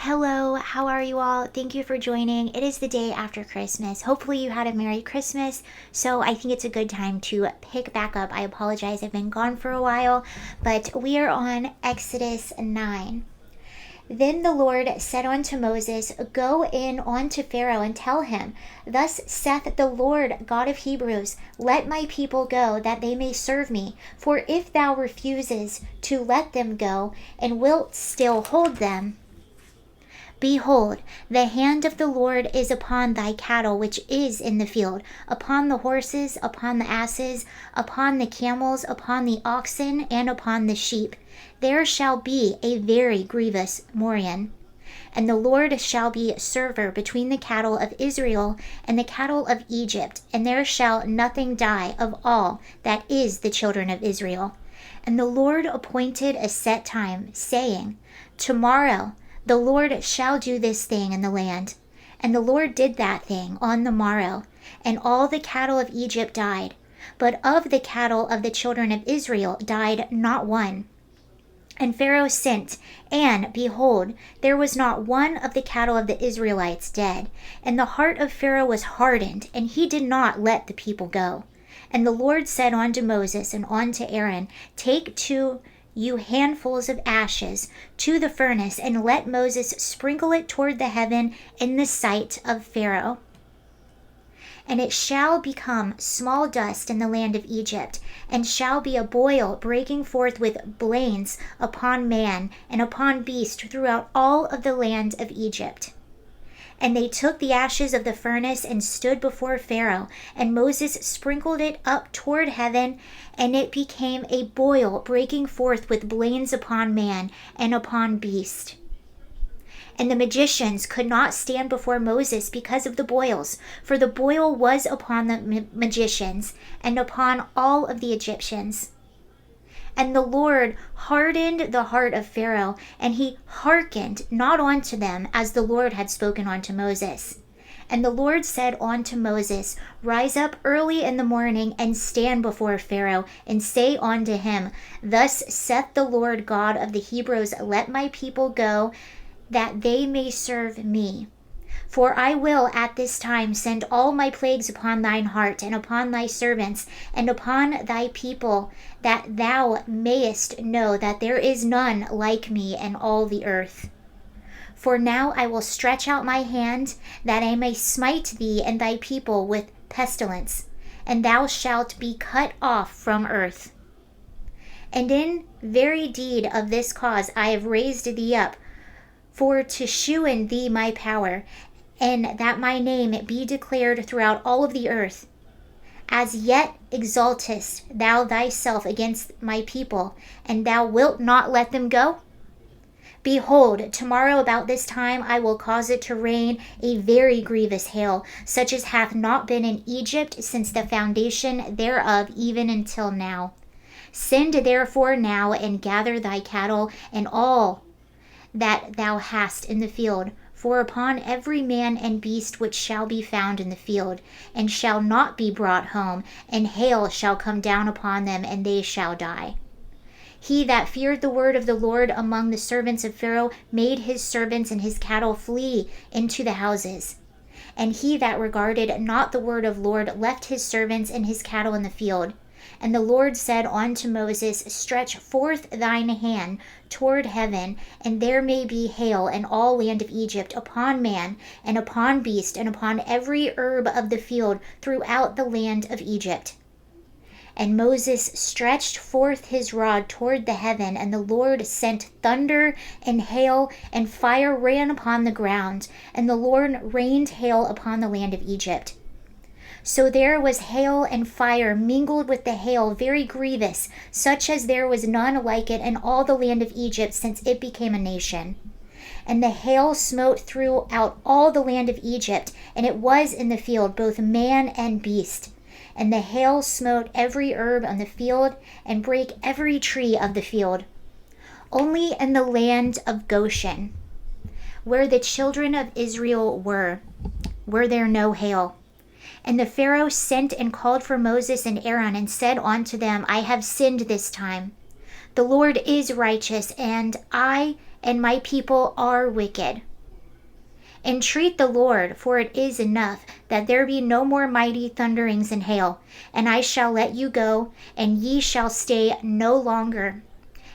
Hello, how are you all? Thank you for joining. It is the day after Christmas. Hopefully, you had a Merry Christmas. So, I think it's a good time to pick back up. I apologize, I've been gone for a while, but we are on Exodus 9. Then the Lord said unto Moses, Go in unto Pharaoh and tell him, Thus saith the Lord God of Hebrews, Let my people go, that they may serve me. For if thou refuses to let them go, and wilt still hold them, behold, the hand of the Lord is upon thy cattle which is in the field, upon the horses, upon the asses, upon the camels, upon the oxen, and upon the sheep. There shall be a very grievous morion. And the Lord shall be server between the cattle of Israel and the cattle of Egypt, and there shall nothing die of all that is the children of Israel. And the Lord appointed a set time, saying, Tomorrow the Lord shall do this thing in the land. And the Lord did that thing on the morrow, and all the cattle of Egypt died. But of the cattle of the children of Israel died not one. And Pharaoh sent, and, behold, there was not one of the cattle of the Israelites dead. And the heart of Pharaoh was hardened, and he did not let the people go. And the Lord said unto Moses and unto Aaron, Take you handfuls of ashes to the furnace, and let Moses sprinkle it toward the heaven in the sight of Pharaoh. And it shall become small dust in the land of Egypt, and shall be a boil breaking forth with blains upon man and upon beast throughout all of the land of Egypt. And they took the ashes of the furnace and stood before Pharaoh, and Moses sprinkled it up toward heaven, and it became a boil breaking forth with blains upon man and upon beast. And the magicians could not stand before Moses because of the boils, for the boil was upon the magicians and upon all of the Egyptians. And the Lord hardened the heart of Pharaoh, and he hearkened not unto them, as the Lord had spoken unto Moses. And the Lord said unto Moses, Rise up early in the morning, and stand before Pharaoh, and say unto him, Thus saith the Lord God of the Hebrews, Let my people go, that they may serve me. For I will at this time send all my plagues upon thine heart, and upon thy servants, and upon thy people, that thou mayest know that there is none like me in all the earth. For now I will stretch out my hand, that I may smite thee and thy people with pestilence, and thou shalt be cut off from earth. And in very deed of this cause I have raised thee up, for to shew in thee my power, and that my name be declared throughout all of the earth. As yet exaltest thou thyself against my people, and thou wilt not let them go? Behold, tomorrow about this time I will cause it to rain a very grievous hail, such as hath not been in Egypt since the foundation thereof even until now. Send therefore now, and gather thy cattle and all that thou hast in the field, for upon every man and beast which shall be found in the field, and shall not be brought home, and hail shall come down upon them, and they shall die. He that feared the word of the Lord among the servants of Pharaoh made his servants and his cattle flee into the houses. And he that regarded not the word of Lord left his servants and his cattle in the field. And the Lord said unto Moses, Stretch forth thine hand toward heaven, and there may be hail in all land of Egypt, upon man, and upon beast, and upon every herb of the field throughout the land of Egypt. And Moses stretched forth his rod toward the heaven, and the Lord sent thunder and hail, and fire ran upon the ground, and the Lord rained hail upon the land of Egypt. So there was hail and fire mingled with the hail, very grievous, such as there was none like it in all the land of Egypt since it became a nation. And the hail smote throughout all the land of Egypt, and it was in the field, both man and beast. And the hail smote every herb on the field, and brake every tree of the field. Only in the land of Goshen, where the children of Israel were there no hail. And the Pharaoh sent and called for Moses and Aaron, and said unto them, I have sinned this time. The Lord is righteous, and I and my people are wicked. Entreat the Lord, for it is enough, that there be no more mighty thunderings and hail, and I shall let you go, and ye shall stay no longer.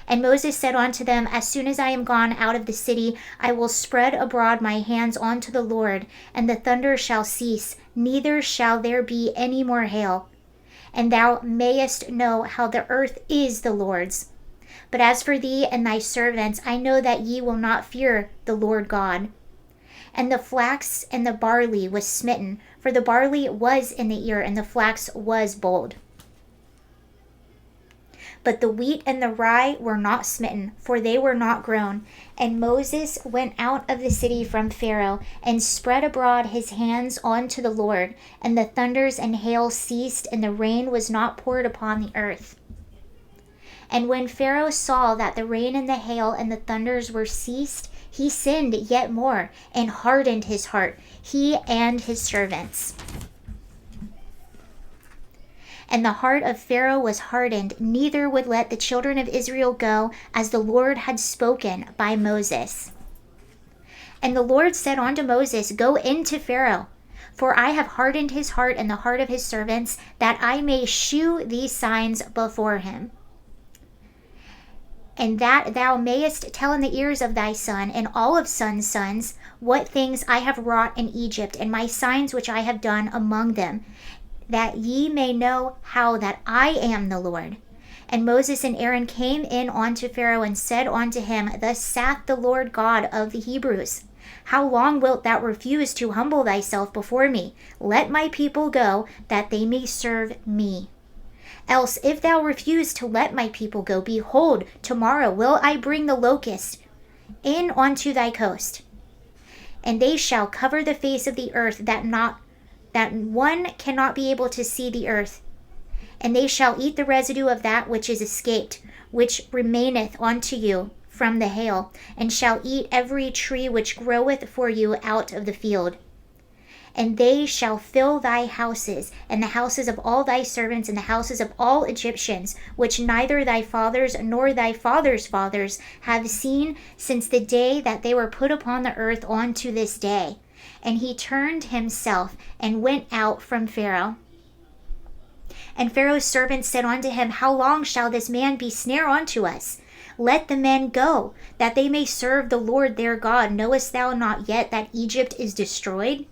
And Moses said unto them, As soon as I am gone out of the city, I will spread abroad my hands unto the Lord, and the thunder shall cease, neither shall there be any more hail. And thou mayest know how the earth is the Lord's. But as for thee and thy servants, I know that ye will not fear the Lord God. And the flax and the barley was smitten, for the barley was in the ear, and the flax was bold. But the wheat and the rye were not smitten, for they were not grown. And Moses went out of the city from Pharaoh, and spread abroad his hands unto the Lord. And the thunders and hail ceased, and the rain was not poured upon the earth. And when Pharaoh saw that the rain and the hail and the thunders were ceased, he sinned yet more, and hardened his heart, he and his servants. And the heart of Pharaoh was hardened, neither would let the children of Israel go, as the Lord had spoken by Moses. And the Lord said unto Moses, Go into Pharaoh, for I have hardened his heart and the heart of his servants, that I may shew these signs before him. And that thou mayest tell in the ears of thy son and all of sons' sons what things I have wrought in Egypt, and my signs which I have done among them, that ye may know how that I am the Lord. And Moses and Aaron came in unto Pharaoh, and said unto him, Thus saith the Lord God of the Hebrews, How long wilt thou refuse to humble thyself before me? Let my people go, that they may serve me. Else, if thou refuse to let my people go, behold, tomorrow will I bring the locust in unto thy coast, and they shall cover the face of the earth, that one cannot be able to see the earth. And they shall eat the residue of that which is escaped, which remaineth unto you from the hail, and shall eat every tree which groweth for you out of the field. And they shall fill thy houses, and the houses of all thy servants, and the houses of all Egyptians, which neither thy fathers nor thy fathers' fathers have seen since the day that they were put upon the earth unto this day. And he turned himself and went out from Pharaoh. And Pharaoh's servants said unto him, How long shall this man be snare unto us? Let the men go, that they may serve the Lord their God. Knowest thou not yet that Egypt is destroyed?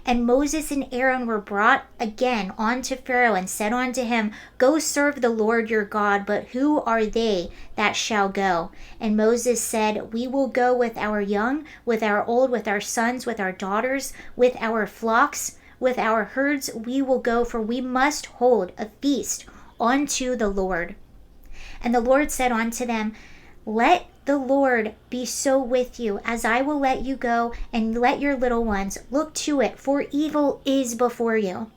And Moses and Aaron were brought again unto Pharaoh, and said unto him, Go serve the Lord your God, but who are they that shall go? And Moses said, We will go with our young, with our old, with our sons, with our daughters, with our flocks, with our herds we will go, for we must hold a feast unto the Lord. And the Lord said unto them, Let the Lord be so with you, as I will let you go, and let your little ones look to it, for evil is before you.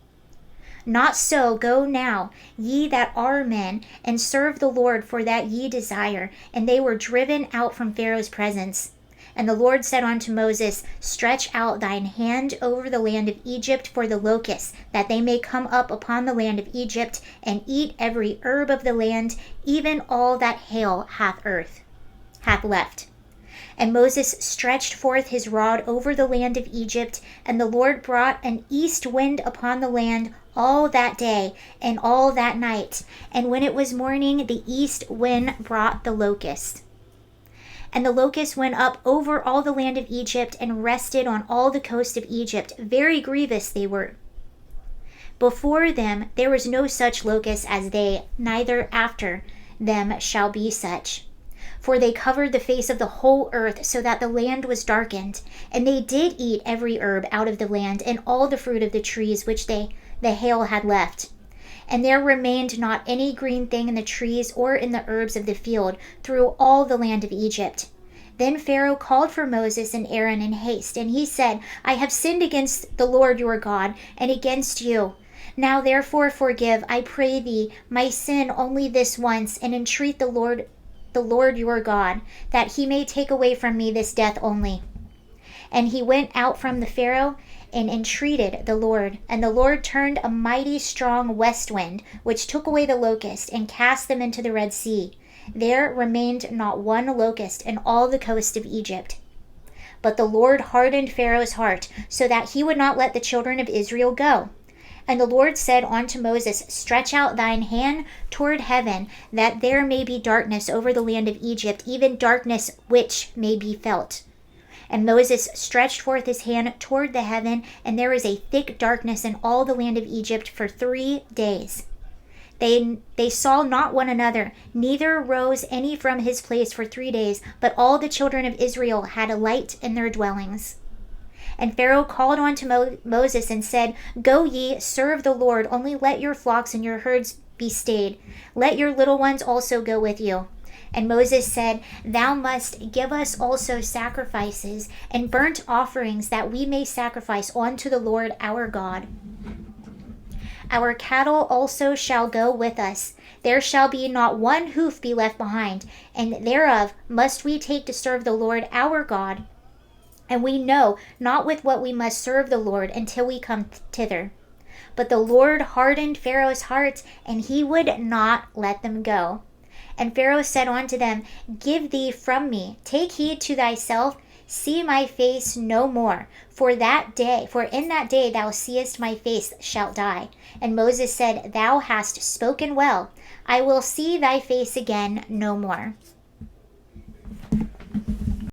Not so, go now, ye that are men, and serve the Lord, for that ye desire. And they were driven out from Pharaoh's presence. And the Lord said unto Moses, Stretch out thine hand over the land of Egypt for the locusts, that they may come up upon the land of Egypt, and eat every herb of the land, even all that hail hath left. And Moses stretched forth his rod over the land of Egypt, and the Lord brought an east wind upon the land all that day and all that night. And when it was morning, the east wind brought the locust. And the locusts went up over all the land of Egypt, and rested on all the coast of Egypt. Very grievous they were. Before them there was no such locust as they, neither after them shall be such. For they covered the face of the whole earth, so that the land was darkened. And they did eat every herb out of the land, and all the fruit of the trees which the hail had left. And there remained not any green thing in the trees or in the herbs of the field through all the land of Egypt. Then Pharaoh called for Moses and Aaron in haste, and he said, I have sinned against the Lord your God, and against you. Now therefore forgive, I pray thee, my sin only this once, and entreat the Lord your God, that he may take away from me this death only. And he went out from the Pharaoh, and entreated the Lord. And the Lord turned a mighty strong west wind, which took away the locust, and cast them into the Red Sea. There remained not one locust in all the coast of Egypt. But the Lord hardened Pharaoh's heart, so that he would not let the children of Israel go. And the Lord said unto Moses, Stretch out thine hand toward heaven, that there may be darkness over the land of Egypt, even darkness which may be felt. And Moses stretched forth his hand toward the heaven, and there was a thick darkness in all the land of Egypt for 3 days. They saw not one another, neither rose any from his place for 3 days, but all the children of Israel had a light in their dwellings. And Pharaoh called unto Moses and said, Go ye, serve the Lord, only let your flocks and your herds be stayed. Let your little ones also go with you. And Moses said, Thou must give us also sacrifices and burnt offerings, that we may sacrifice unto the Lord our God. Our cattle also shall go with us. There shall be not one hoof be left behind, and thereof must we take to serve the Lord our God. And we know not with what we must serve the Lord until we come thither. But the Lord hardened Pharaoh's heart, and he would not let them go. And Pharaoh said unto them, Give thee from me, take heed to thyself, see my face no more. For in that day thou seest my face shalt die. And Moses said, Thou hast spoken well. I will see thy face again no more.